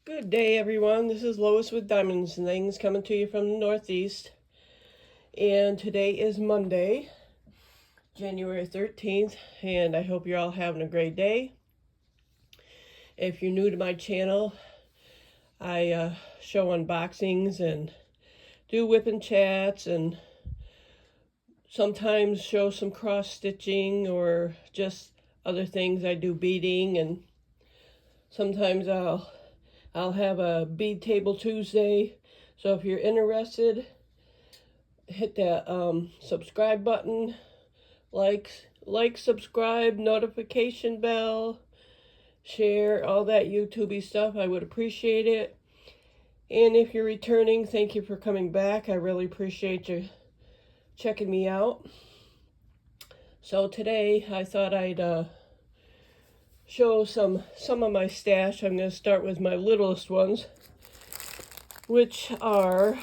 Good day, everyone. This is Lois with Diamonds and Things coming to you from the Northeast. And today is Monday, January 13th, and I hope you're all having a great day. If you're new to my channel, I show unboxings and do whipping chats and sometimes show some cross stitching or just other things. I do beading, and sometimes I'll have a bead table Tuesday. So if you're interested, hit that subscribe button, like, subscribe, notification bell, share, all that YouTubey stuff. I would appreciate it. And if you're returning, thank you for coming back. I really appreciate you checking me out. So today I thought I'd show some of my stash. I'm going to start with my littlest ones, which are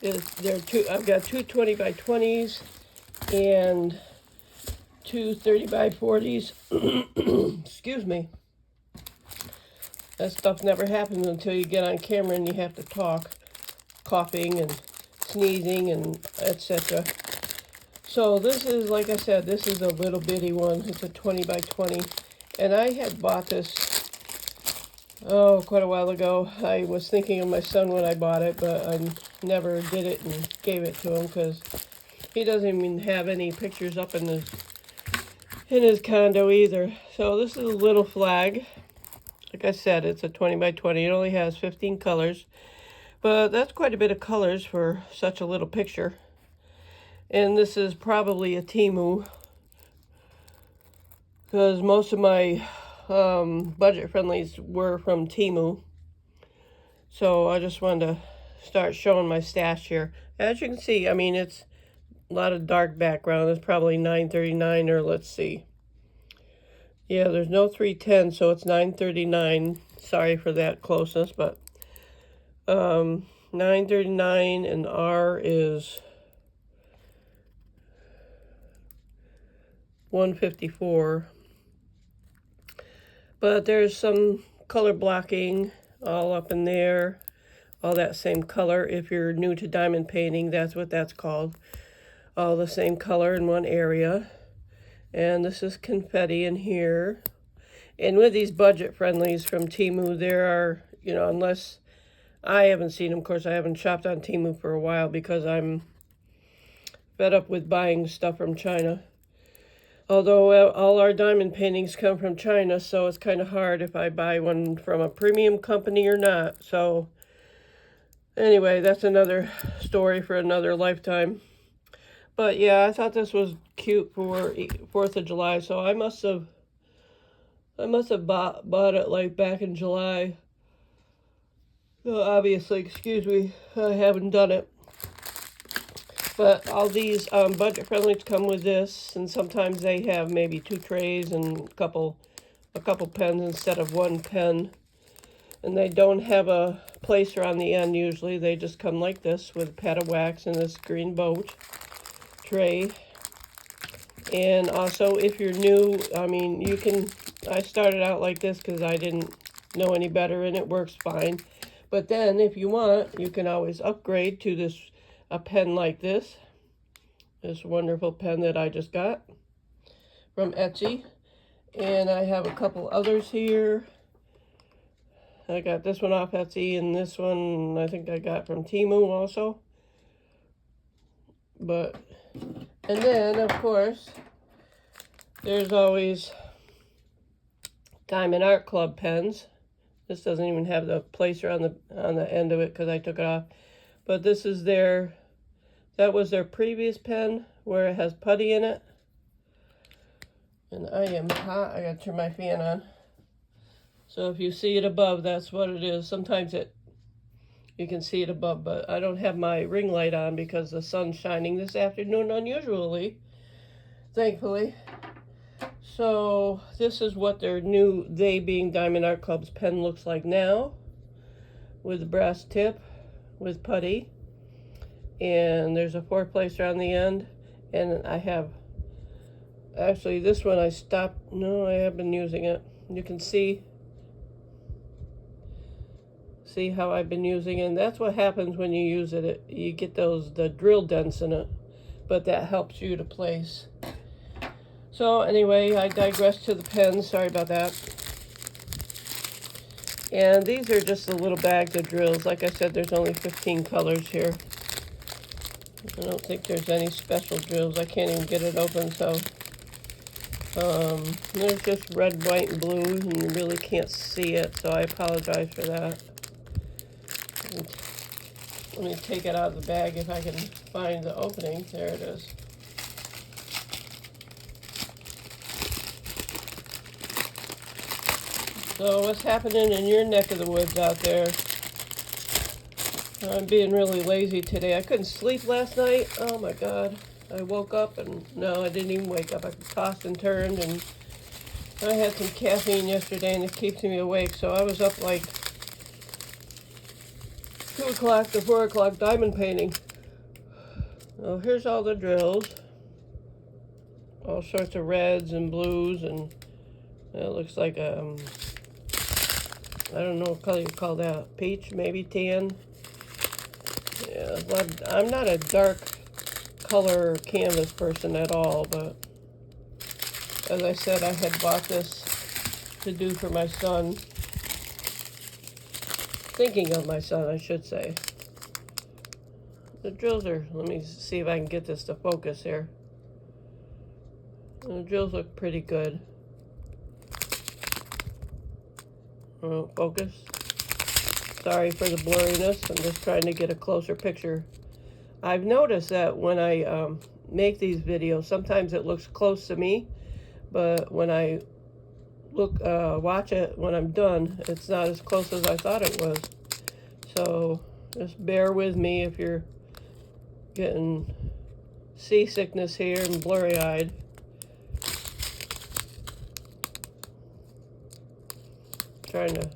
I've got two 20 by 20s and two 30 by 40s. Excuse me. That stuff never happens until you get on camera and you have to talk, coughing and sneezing and etc. So this is, like I said, this is a little bitty one. It's a 20 by 20. And I had bought this, quite a while ago. I was thinking of my son when I bought it, but I never did it and gave it to him because he doesn't even have any pictures up in his condo either. So this is a little flag. Like I said, it's a 20 by 20. It only has 15 colors, but that's quite a bit of colors for such a little picture. And this is probably a Temu, because most of my budget friendlies were from Temu. So I just wanted to start showing my stash here. As you can see, I mean, it's a lot of dark background. It's probably 939, or let's see. Yeah, there's no 310, so it's 939. Sorry for that closeness, but 939, and R is 154. But there's some color blocking all up in there, all that same color. If you're new to diamond painting, that's what that's called. All the same color in one area. And this is confetti in here. And with these budget friendlies from Temu, there are, unless I haven't seen them, of course I haven't shopped on Temu for a while because I'm fed up with buying stuff from China. Although all our diamond paintings come from China, so it's kind of hard if I buy one from a premium company or not. So anyway, that's another story for another lifetime. But yeah, I thought this was cute for 4th of July, so I must have bought it like back in July. Obviously, excuse me, I haven't done it. But all these budget friendlies come with this, and sometimes they have maybe 2 trays and a couple pens instead of 1 pen. And they don't have a placer on the end usually. They just come like this with a pad of wax and this green boat tray. And also, if you're new, I mean, I started out like this because I didn't know any better, and it works fine. But then, if you want, you can always upgrade to a pen like this wonderful pen that I just got from Etsy. And I have a couple others here. I got this one off Etsy, and this one I think I got from Temu also. And then, of course, there's always Diamond Art Club pens. This doesn't even have the placer on the end of it because I took it off. But this is that was their previous pen where it has putty in it. And I am hot. I gotta turn my fan on. So if you see it above, that's what it is. Sometimes you can see it above, but I don't have my ring light on because the sun's shining this afternoon unusually, thankfully. So this is what their new, they being Diamond Art Club's pen looks like now, with the brass tip, with putty. And there's a 4 placer on the end. And I have, actually this one I stopped, no, I have been using it. You can see see how I've been using it. And that's what happens when you use it. You get the drill dents in it, but that helps you to place. So anyway, I digress to the pens. Sorry about that. And these are just the little bags of drills. Like I said, there's only 15 colors here. I don't think there's any special drills. I can't even get it open, so there's just red, white, and blue, and you really can't see it, so I apologize for that. Let me take it out of the bag if I can find the opening. There it is. So what's happening in your neck of the woods out there? I'm being really lazy today. I couldn't sleep last night. Oh my God. I woke up and no, I didn't even wake up. I tossed and turned, and I had some caffeine yesterday and it keeps me awake. So I was up like 2 o'clock to 4 o'clock diamond painting. Well, here's all the drills. All sorts of reds and blues, and it looks like I don't know what color you call that. Peach, maybe tan. Yeah, I'm not a dark color canvas person at all, but as I said, I had bought this to do for my son. Thinking of my son, I should say. The drills are, let me see if I can get this to focus here. The drills look pretty good. Oh, focus. Sorry for the blurriness. I'm just trying to get a closer picture. I've noticed that when I make these videos, sometimes it looks close to me, but when I watch it when I'm done, it's not as close as I thought it was. So just bear with me if you're getting seasickness here and blurry-eyed. Trying to,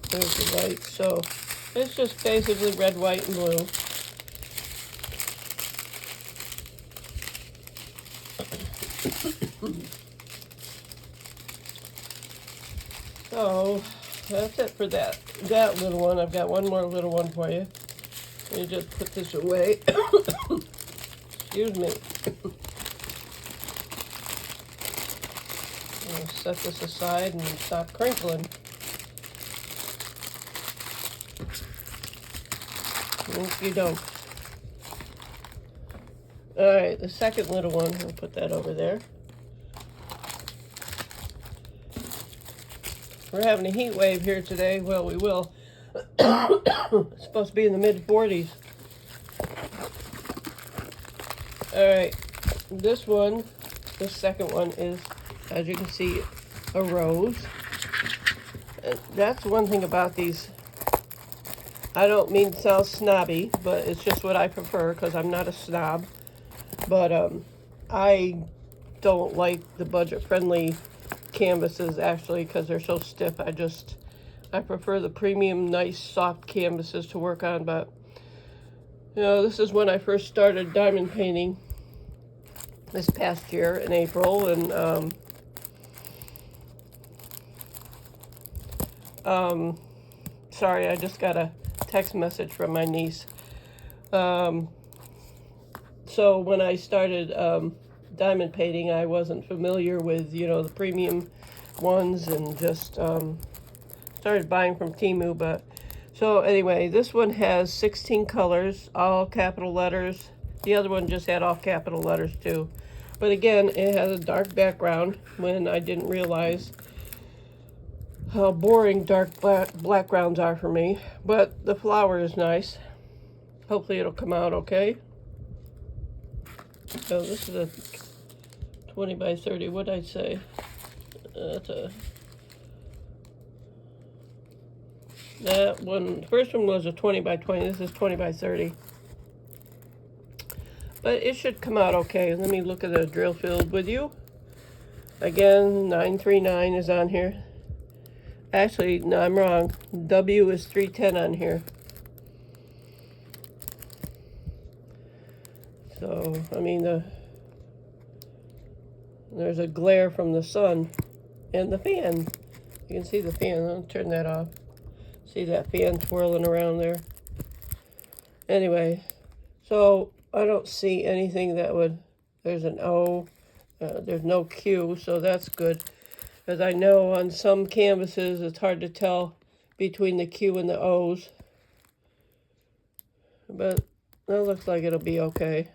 there's the white. So it's just basically red, white, and blue. So that's it for that little one. I've got one more little one for you. Let me just put this away. Excuse me. I'll set this aside and stop crinkling. Okie doke. Alright, the second little one, I'll put that over there. We're having a heat wave here today. Well, we will. It's supposed to be in the mid-40s. Alright, this second one is, as you can see, a rose. And that's one thing about these. I don't mean to sound snobby, but it's just what I prefer because I'm not a snob. But I don't like the budget-friendly canvases, actually, because they're so stiff. I prefer the premium, nice, soft canvases to work on. But, you know, this is when I first started diamond painting this past year in April. And, sorry, I just got a text message from my niece. So when I started diamond painting, I wasn't familiar with, you know, the premium ones, and just started buying from Temu. But so anyway, this one has 16 colors, all capital letters. The other one just had all capital letters too. But again, it has a dark background, when I didn't realize how boring dark backgrounds are for me. But the flower is nice. Hopefully it'll come out okay. So this is a 20 by 30. What'd I say? That one, the first one was a 20 by 20. This is 20 by 30. But it should come out okay. Let me look at the drill field with you. Again, 939 is on here. Actually, no, I'm wrong. W is 310 on here. So, I mean, there's a glare from the sun and the fan. You can see the fan. I'll turn that off. See that fan twirling around there. Anyway, so I don't see anything that would, there's an O, there's no Q, so that's good. Because I know on some canvases it's hard to tell between the Q and the O's. But that looks like it'll be okay.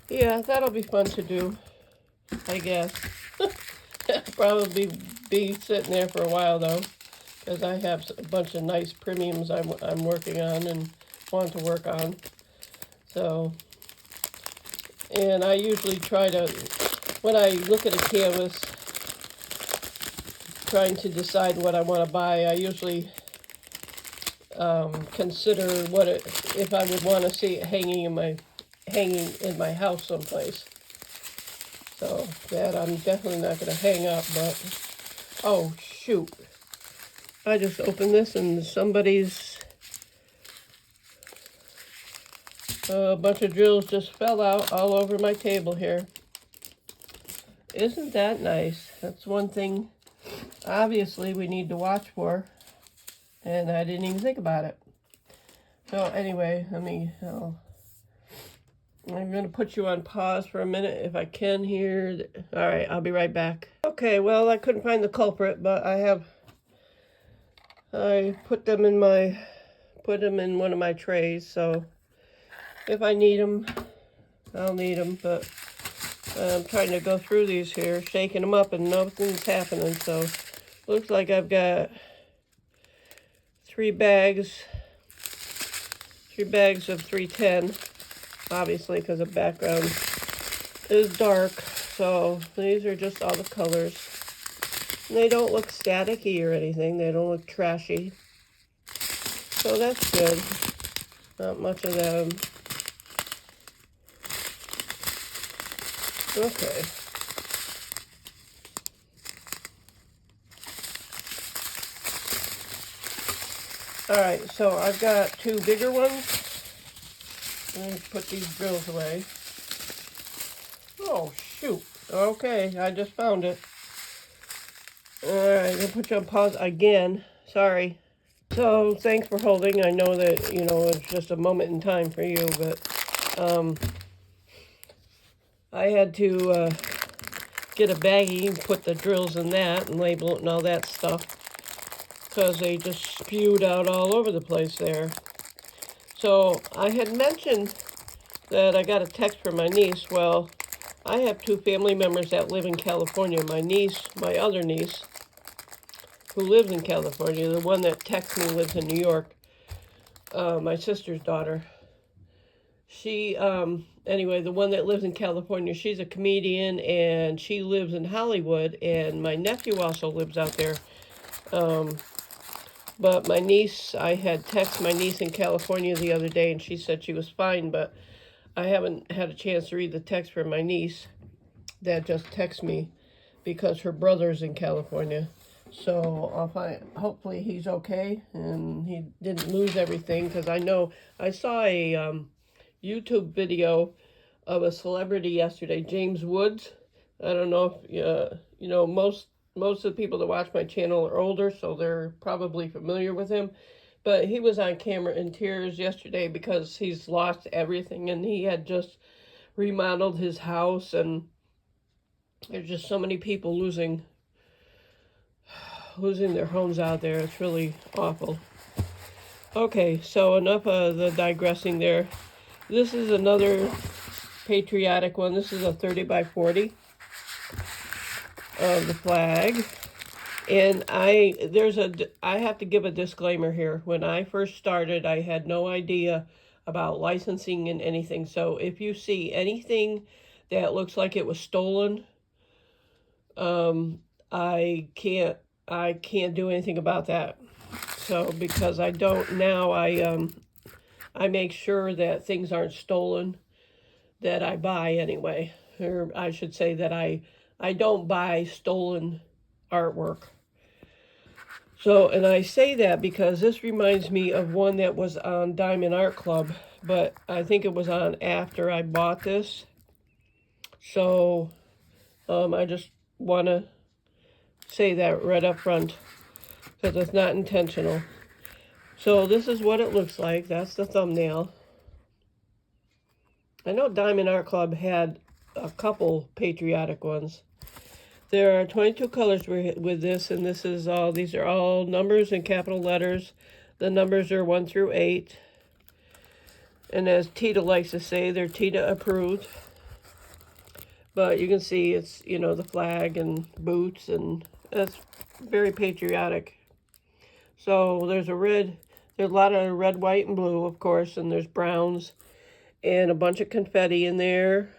Yeah, that'll be fun to do, I guess. Probably be sitting there for a while though, because I have a bunch of nice premiums I'm working on and want to work on. So, and I usually try to, when I look at a canvas, trying to decide what I want to buy, I usually consider what it, if I would want to see it hanging in my house someplace. So that I'm definitely not going to hang up, but, oh shoot. I just opened this and somebody's, a bunch of drills just fell out all over my table here. Isn't that nice? That's one thing, obviously, we need to watch for, and I didn't even think about it. So anyway, I'm going to put you on pause for a minute if I can here. All right, I'll be right back. Okay, well, I couldn't find the culprit, but I put them in one of my trays, so if I need them, I'll need them, but I'm trying to go through these here, shaking them up, and nothing's happening, so looks like I've got 3 bags of 310. Obviously, because the background is dark, so these are just all the colors. And they don't look staticky or anything. They don't look trashy. So that's good. Not much of them. Okay. Alright, so I've got 2 bigger ones. Let me put these drills away. Oh, shoot. Okay, I just found it. Alright, I'm going to put you on pause again. Sorry. So, thanks for holding. I know that, it's just a moment in time for you, but I had to get a baggie and put the drills in that and label it and all that stuff, because they just spewed out all over the place there. So I had mentioned that I got a text from my niece. Well, I have 2 family members that live in California. My other niece, who lives in California, the one that texted me lives in New York, my sister's daughter. She, anyway, the one that lives in California, she's a comedian, and she lives in Hollywood, and my nephew also lives out there. But my niece, I had texted my niece in California the other day, and she said she was fine, but I haven't had a chance to read the text from my niece that just texted me, because her brother's in California. So hopefully he's okay, and he didn't lose everything, because I saw a YouTube video of a celebrity yesterday, James Woods. I don't know if, most of the people that watch my channel are older, so they're probably familiar with him. But he was on camera in tears yesterday because he's lost everything, and he had just remodeled his house, and there's just so many people losing their homes out there. It's really awful. Okay, so enough of the digressing there. This is another patriotic one. This is a 30 by 40. Of the flag, and I have to give a disclaimer here. When I first started, I had no idea about licensing and anything, so if you see anything that looks like it was stolen, I can't do anything about that. So because I don't now, I make sure that things aren't stolen that I buy anyway, or I should say that I don't buy stolen artwork. So, and I say that because this reminds me of one that was on Diamond Art Club, but I think it was on after I bought this. So I just want to say that right up front because it's not intentional. So this is what it looks like. That's the thumbnail. I know Diamond Art Club had a couple patriotic ones. There are 22 colors with this, and this is all. These are all numbers in capital letters. The numbers are 1 through 8. And as Tita likes to say, they're Tita approved. But you can see it's, you know, the flag and boots, and that's very patriotic. So there's a lot of red, white, and blue, of course, and there's browns and a bunch of confetti in there.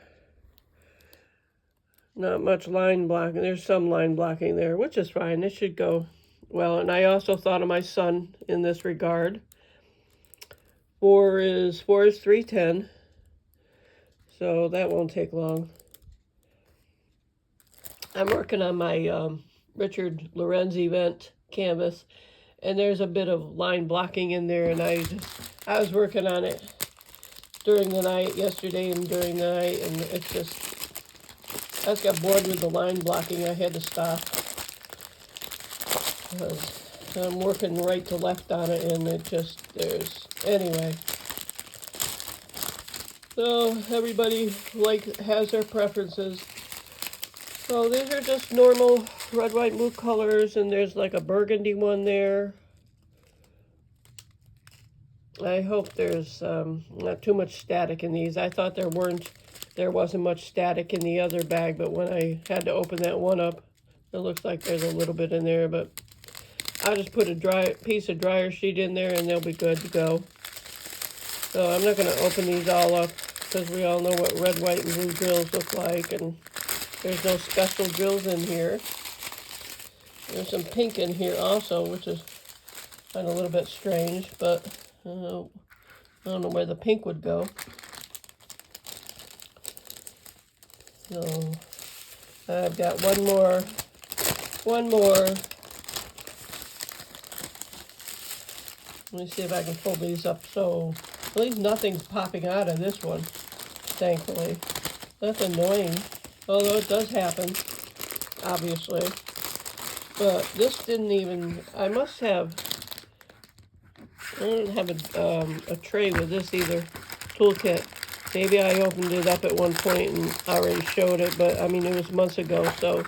Not much line blocking. There's some line blocking there, which is fine. It should go well. And I also thought of my son in this regard. 4 is 310. So that won't take long. I'm working on my Richard Lorenz event canvas, and there's a bit of line blocking in there, and I was working on it during the night yesterday and during the night, and it's just, I just got bored with the line blocking. I had to stop because I'm working right to left on it, and it just, anyway. So everybody has their preferences. So these are just normal red, white, blue colors, and there's like a burgundy one there. I hope there's not too much static in these. I thought there wasn't much static in the other bag, but when I had to open that one up, it looks like there's a little bit in there, but I'll just put a piece of dryer sheet in there and they'll be good to go. So I'm not going to open these all up because we all know what red, white, and blue drills look like, and there's no special drills in here. There's some pink in here also, which is kind of a little bit strange, but I don't know where the pink would go. So I've got one more. Let me see if I can pull these up so at least nothing's popping out of this one, thankfully. That's annoying, although it does happen, obviously. But this didn't even, I don't have a tray with this either, toolkit. Maybe I opened it up at one point and already showed it, but I mean, it was months ago, so.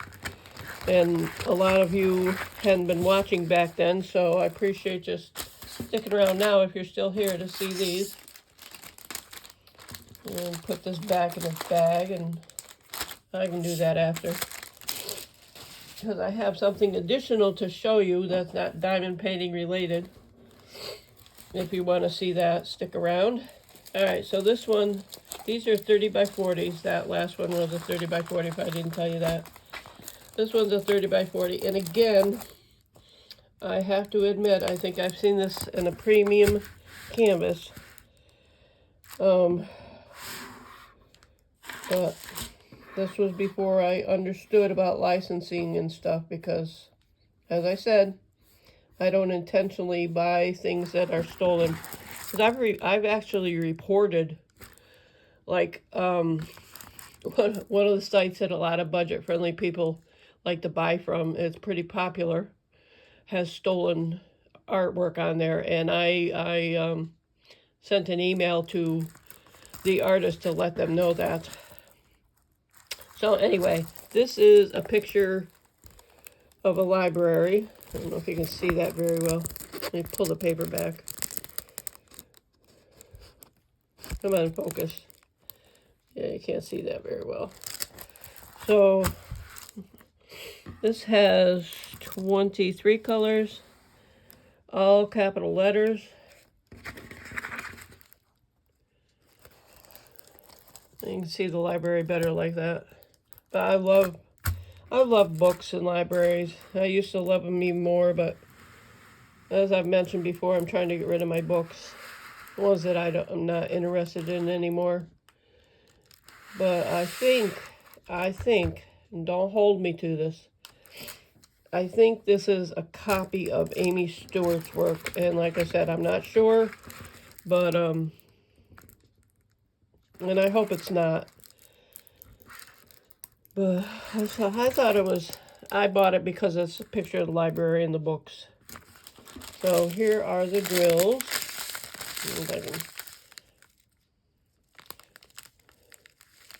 And a lot of you hadn't been watching back then, so I appreciate just sticking around now if you're still here to see these. And put this back in its bag, and I can do that after. Because I have something additional to show you that's not diamond painting related. If you want to see that, stick around. Alright, so this one, these are 30 by 40s. That last one was a 30 by 40 if I didn't tell you that. This one's a 30 by 40. And again, I have to admit, I think I've seen this in a premium canvas. But this was before I understood about licensing and stuff because, as I said, I don't intentionally buy things that are stolen. Because I've actually reported, like, one of the sites that a lot of budget-friendly people like to buy from, it's pretty popular, has stolen artwork on there. And I sent an email to the artist to let them know that. So anyway, this is a picture of a library. I don't know if you can see that very well. Let me pull the paper back. Come on, focus. Yeah, you can't see that very well. So this has 23 colors, all capital letters. You can see the library better like that. But I love books and libraries. I used to love them even more, but as I've mentioned before, I'm trying to get rid of my books. The ones that I'm not interested in anymore. But I think, and don't hold me to this, I think this is a copy of Amy Stewart's work. And like I said, I'm not sure, but, and I hope it's not. But I thought it was, I bought it because it's a picture of the library and the books. So here are the drills.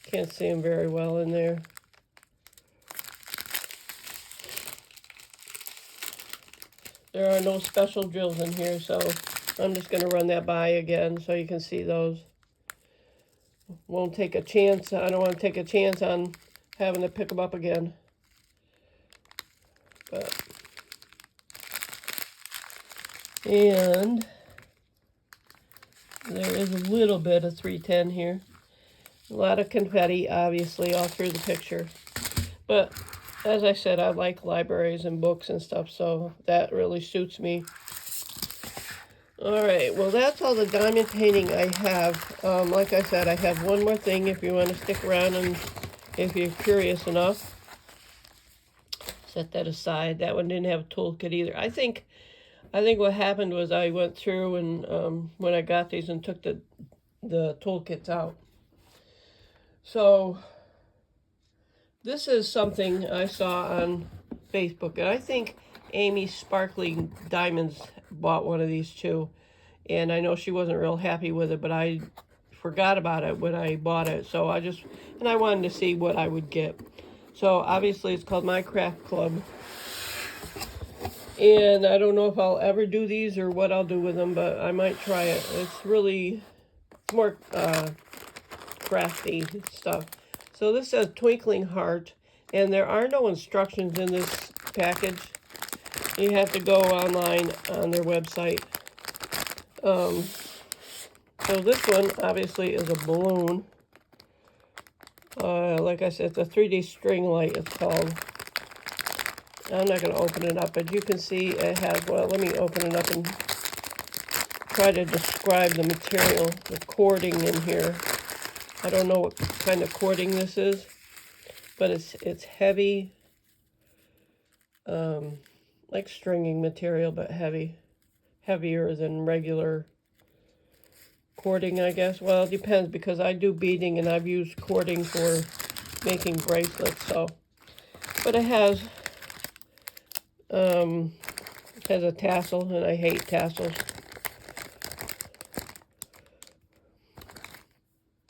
Can't see them very well in there. There are no special drills in here, so I'm just going to run that by again so you can see those. Won't take a chance. I don't want to take a chance on having to pick them up again. And there is a little bit of 310 here. A lot of confetti, obviously, all through the picture. But as I said, I like libraries and books and stuff, so that really suits me. All right, well, that's all the diamond painting I have. Like I said, I have one more thing if you want to stick around and if you're curious enough. Set that aside. That one didn't have a toolkit either. I think what happened was I went through and when I got these and took the toolkits out. So this is something I saw on Facebook, and I think Amy Sparkly Diamonds bought one of these too, and I know she wasn't real happy with it, but I forgot about it when I bought it, so I wanted to see what I would get. So obviously it's called My Craft Club, and I don't know if I'll ever do these or what I'll do with them, but I might try it. It's more crafty stuff. So this says Twinkling Heart, and there are no instructions in this package. You have to go online on their website. So this one obviously is a balloon. Like I said, it's a 3D string light, it's called. I'm not going to open it up, but you can see it has, well, let me open it up and try to describe the material, the cording in here. I don't know what kind of cording this is, but it's heavy, like stringing material, but heavier than regular cording, I guess. Well, it depends, because I do beading and I've used cording for making bracelets. So, but it has a tassel, and I hate tassels.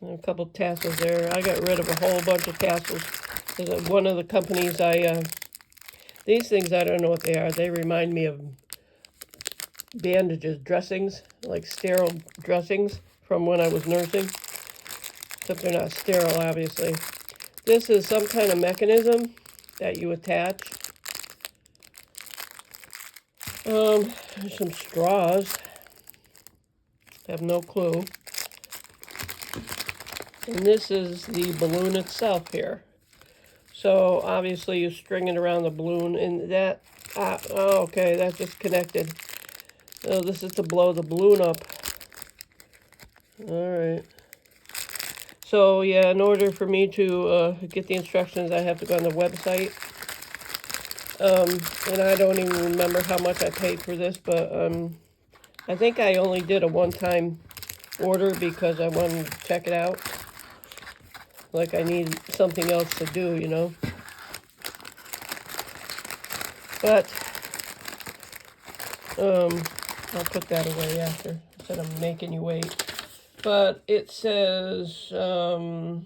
And a couple tassels there. I got rid of a whole bunch of tassels. One of the companies these things, I don't know what they are. They remind me of bandages, dressings, like sterile dressings from when I was nursing. Except they're not sterile, obviously. This is some kind of mechanism that you attach. There's some straws. I have no clue. And this is the balloon itself here. So obviously you string it around the balloon, and that, oh, okay, that's just connected. So this is to blow the balloon up. All right. So yeah, in order for me to get the instructions, I have to go on the website. And I don't even remember how much I paid for this, but I think I only did a one-time order because I wanted to check it out. Like I need something else to do, you know. But I'll put that away after, instead of making you wait. But it says there's a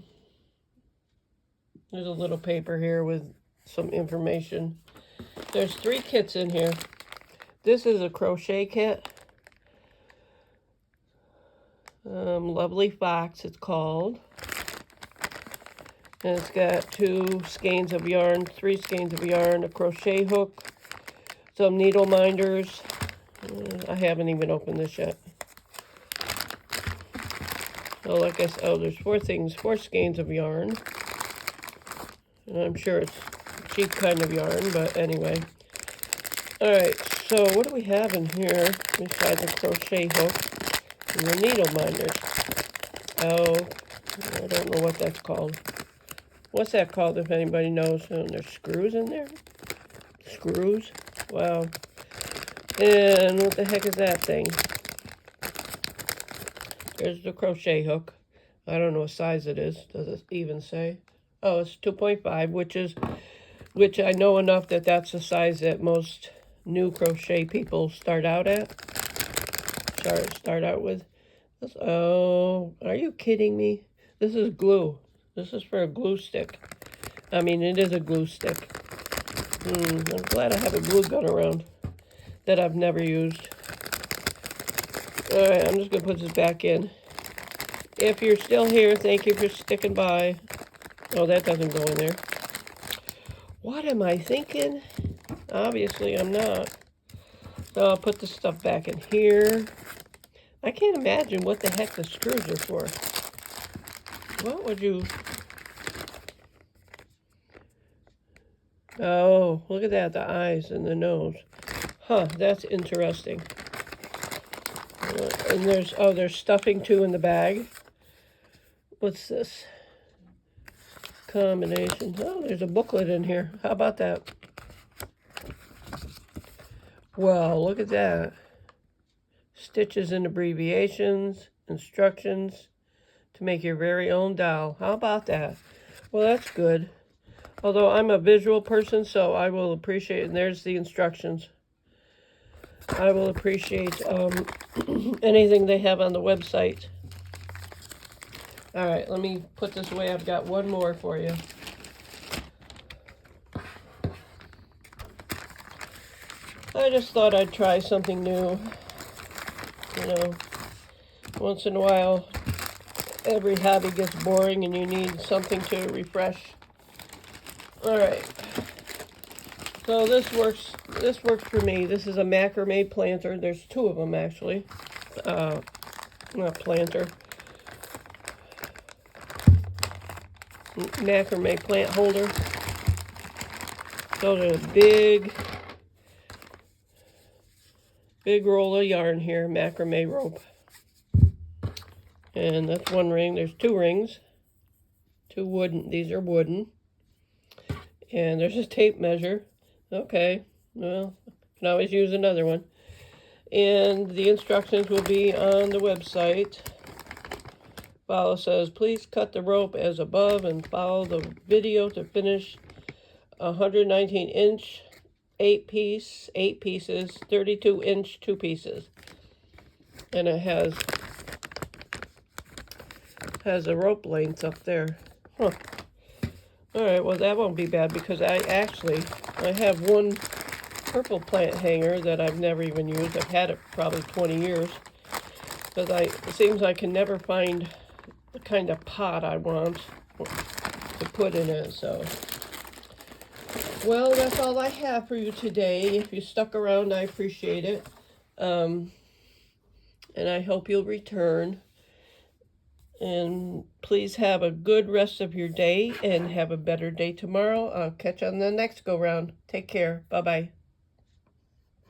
little paper here with some information. There's 3 kits in here. This is a crochet kit. Lovely Fox, it's called. And it's got 2 skeins of yarn, 3 skeins of yarn, a crochet hook, some needle minders. I haven't even opened this yet. So like I said, there's 4 skeins of yarn. And I'm sure it's cheap kind of yarn, but anyway. Alright, so what do we have in here besides the crochet hook and the needle minders? Oh, I don't know what that's called. What's that called, if anybody knows? There's screws in there? Screws? Wow. And what the heck is that thing? There's the crochet hook. I don't know what size it is. Does it even say? Oh, it's 2.5, which I know enough that that's the size that most new crochet people start out at. Start out with. Oh, are you kidding me? This is glue. This is for a glue stick. I mean, it is a glue stick. I'm glad I have a glue gun around that I've never used. All right, I'm just going to put this back in. If you're still here, thank you for sticking by. Oh, that doesn't go in there. What am I thinking? Obviously, I'm not. So I'll put the stuff back in here. I can't imagine what the heck the screws are for. What would you... Oh, look at that, the eyes and the nose. Huh, that's interesting. And there's stuffing too in the bag. What's this? Combination. Oh, there's a booklet in here. How about that? Well, look at that. Stitches and abbreviations, instructions to make your very own doll. How about that? Well, that's good. Although I'm a visual person, so I will appreciate, and there's the instructions. I will appreciate anything they have on the website. All right, let me put this away. I've got one more for you. I just thought I'd try something new. You know, once in a while, every hobby gets boring and you need something to refresh. All right. So this works for me. This is a macrame planter. There's two of them actually. Not planter. Macrame plant holder. So there's a big roll of yarn here, macrame rope. And that's one ring. There's two rings. Two wooden. These are wooden. And there's a tape measure. Okay. Well, can always use another one. And the instructions will be on the website. Follow says, please cut the rope as above and follow the video to finish 119-inch 8 pieces, 32-inch 2 pieces. And it has a rope length up there. Huh. All right, well, that won't be bad because I have one purple plant hanger that I've never even used. I've had it probably 20 years. Because it seems I can never find the kind of pot I want to put in it, so. Well, that's all I have for you today. If you stuck around, I appreciate it. And I hope you'll return. And please have a good rest of your day and have a better day tomorrow. I'll catch you on the next go round. Take care. Bye-bye.